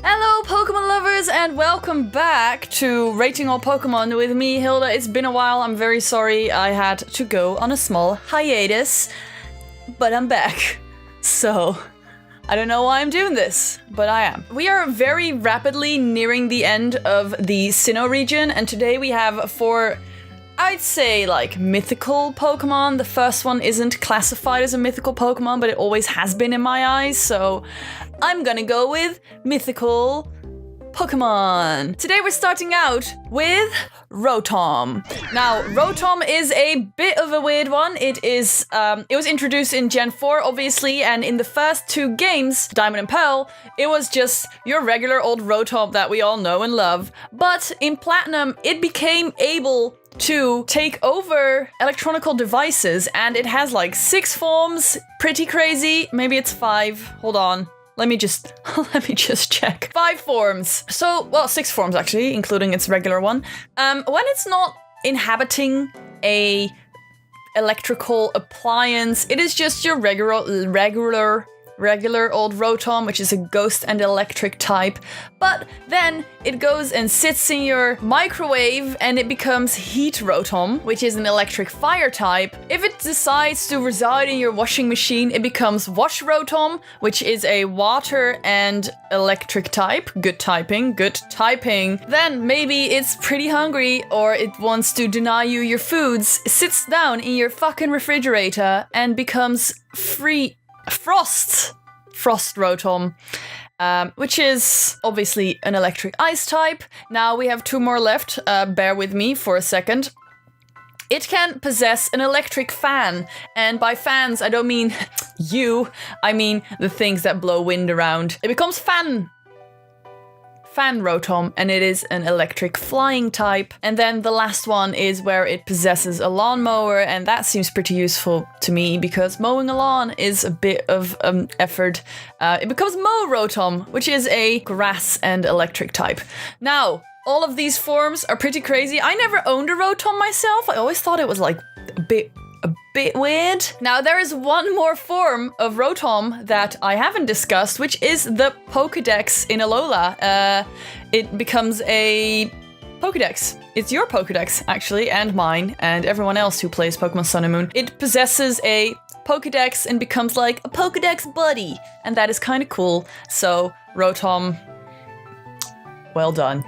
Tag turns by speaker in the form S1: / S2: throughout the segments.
S1: Hello Pokemon lovers and welcome back to Rating All Pokemon with me, Hilda. It's been a while, I'm very sorry I had to go on a small hiatus, but I'm back. So, I don't know why I'm doing this, but I am. We are very rapidly nearing the end of the Sinnoh region, and today we have four, I'd say, like, mythical Pokemon. The first one isn't classified as a mythical Pokemon, but it always has been in my eyes, so I'm gonna go with mythical Pokemon. Today we're starting out with Rotom. Now, Rotom is a bit of a weird one. It was introduced in Gen 4, obviously, and in the first two games, Diamond and Pearl, it was just your regular old Rotom that we all know and love. But in Platinum, it became able to take over electronical devices, and it has like 6 forms. Pretty crazy. Maybe it's 5. Hold on. Let me just check. 5 forms. So, well, 6 forms actually, including its regular one. When it's not inhabiting a electrical appliance, it is just your regular old Rotom, which is a ghost and electric type. But then it goes and sits in your microwave and it becomes Heat Rotom, which is an electric fire type. If it decides to reside in your washing machine, it becomes Wash Rotom, which is a water and electric type. Good typing. Then maybe it's pretty hungry or it wants to deny you your foods, sits down in your fucking refrigerator and becomes Frost Rotom, which is obviously an electric ice type. Now we have 2 more left, bear with me for a second. It can possess an electric fan, and by fans I don't mean you, I mean the things that blow wind around. It becomes Fan Rotom, and it is an electric flying type. And then the last one is where it possesses a lawnmower, and that seems pretty useful to me because mowing a lawn is a bit of effort. It becomes Mow Rotom, which is a grass and electric type. Now, all of these forms are pretty crazy. I never owned a Rotom myself. I always thought it was like a bit weird. Now, there is one more form of Rotom that I haven't discussed, which is the Pokédex in Alola. It becomes a Pokédex. It's your Pokédex, actually, and mine, and everyone else who plays Pokemon Sun and Moon. It possesses a Pokédex and becomes like a Pokédex buddy, and that is kind of cool. So, Rotom, well done.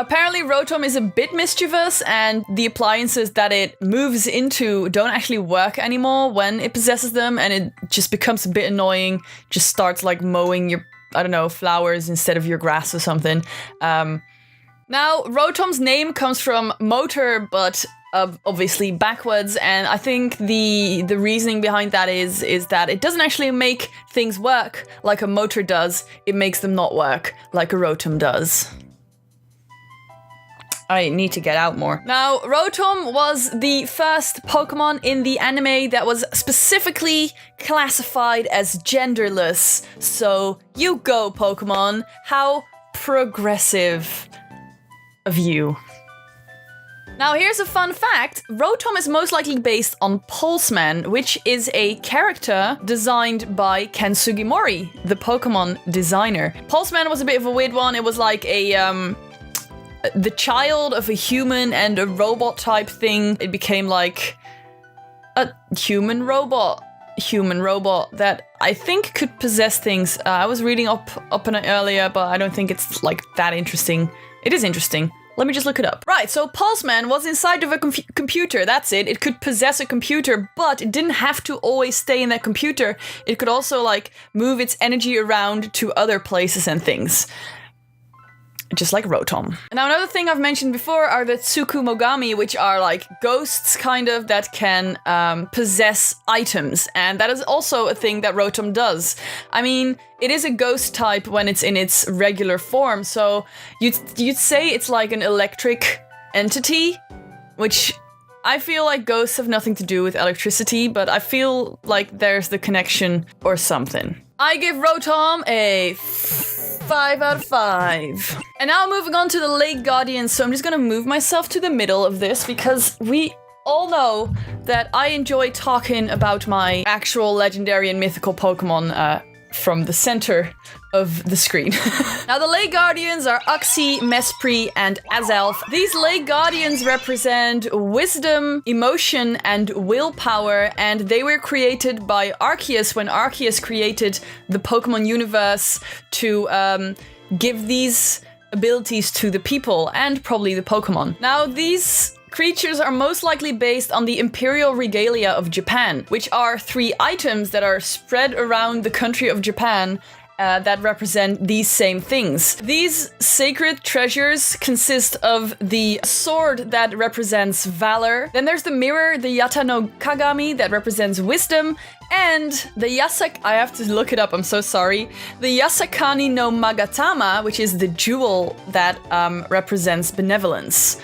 S1: Apparently Rotom is a bit mischievous, and the appliances that it moves into don't actually work anymore when it possesses them, and it just becomes a bit annoying, just starts like mowing your, I don't know, flowers instead of your grass or something. Now, Rotom's name comes from motor, but obviously backwards, and I think the reasoning behind that is that it doesn't actually make things work like a motor does, it makes them not work like a Rotom does. I need to get out more. Now, Rotom was the first Pokemon in the anime that was specifically classified as genderless. So, you go, Pokemon. How progressive of you. Now, here's a fun fact. Rotom is most likely based on Pulseman, which is a character designed by Ken Sugimori, the Pokemon designer. Pulseman was a bit of a weird one. It was like the child of a human and a robot type thing. It became like a human robot that I think could possess things. I was reading up on it earlier, but I don't think it's like that interesting. It is interesting. Let me just look it up. Right, so Pulseman was inside of a computer, that's it. It could possess a computer, but it didn't have to always stay in that computer. It could also like move its energy around to other places and things. Just like Rotom. Now, another thing I've mentioned before are the Tsukumogami, which are like ghosts, kind of, that can possess items. And that is also a thing that Rotom does. I mean, it is a ghost type when it's in its regular form, so you'd say it's like an electric entity, which I feel like ghosts have nothing to do with electricity, but I feel like there's the connection or something. I give Rotom a 5 out of 5. And now moving on to the Lake Guardians, so I'm just gonna move myself to the middle of this because we all know that I enjoy talking about my actual legendary and mythical Pokemon from the center of the screen. Now, the Lake Guardians are Uxie, Mesprit, and Azelf. These Lake Guardians represent wisdom, emotion, and willpower, and they were created by Arceus when Arceus created the Pokemon universe to give these abilities to the people and probably the Pokemon. Now, these creatures are most likely based on the Imperial Regalia of Japan, which are 3 items that are spread around the country of Japan that represent these same things. These sacred treasures consist of the sword that represents valor. Then there's the mirror, the Yata no Kagami, that represents wisdom. And the I have to look it up, I'm so sorry. The Yasakani no Magatama, which is the jewel that represents benevolence.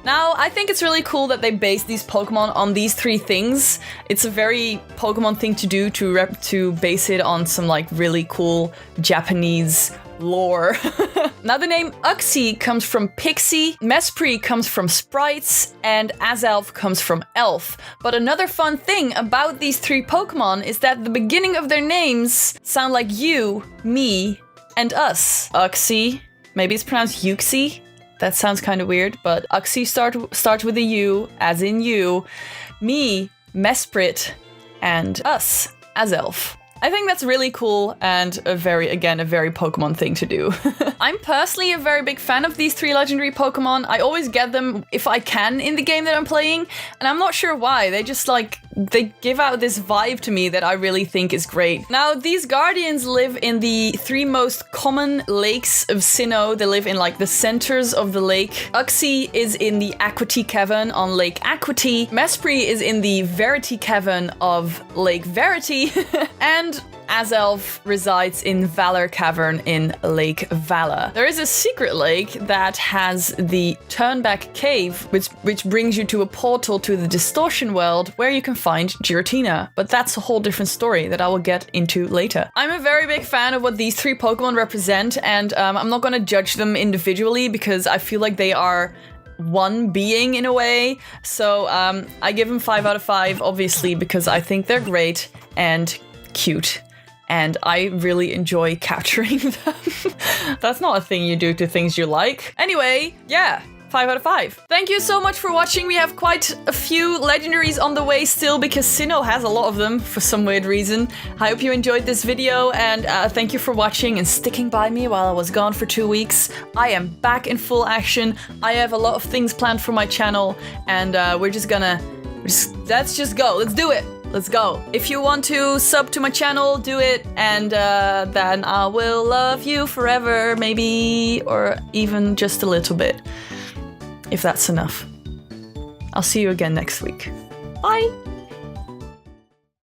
S1: Now, I think it's really cool that they base these Pokemon on these 3 things. It's a very Pokemon thing to do to base it on some like really cool Japanese lore. Now, the name Uxie comes from Pixie, Mesprit comes from Sprites, and Azelf comes from Elf. But another fun thing about these 3 Pokemon is that the beginning of their names sound like you, me, and us. Uxie, maybe it's pronounced Uxie? That sounds kind of weird, but Uxie starts with a U, as in you, me, Mesprit, and us, Azelf. I think that's really cool and a very Pokemon thing to do. I'm personally a very big fan of these 3 legendary Pokemon. I always get them if I can in the game that I'm playing, and I'm not sure why. They just they give out this vibe to me that I really think is great. Now, these Guardians live in the 3 most common lakes of Sinnoh. They live in like the centers of the lake. Uxie is in the Aquity Cavern on Lake Aquity. Mesprit is in the Verity Cavern of Lake Verity. And Azelf resides in Valor Cavern in Lake Valor. There is a secret lake that has the Turnback Cave, which brings you to a portal to the Distortion World where you can find Giratina. But that's a whole different story that I will get into later. I'm a very big fan of what these 3 Pokemon represent, and I'm not gonna judge them individually because I feel like they are one being in a way. So I give them 5 out of 5, obviously, because I think they're great and cute. And I really enjoy capturing them. That's not a thing you do to things you like. Anyway, yeah, 5 out of 5. Thank you so much for watching. We have quite a few legendaries on the way still because Sinnoh has a lot of them for some weird reason. I hope you enjoyed this video, and thank you for watching and sticking by me while I was gone for 2 weeks. I am back in full action. I have a lot of things planned for my channel, and let's just go. Let's do it. Let's go. If you want to sub to my channel, do it, and then I will love you forever, maybe, or even just a little bit, if that's enough. I'll see you again next week. Bye!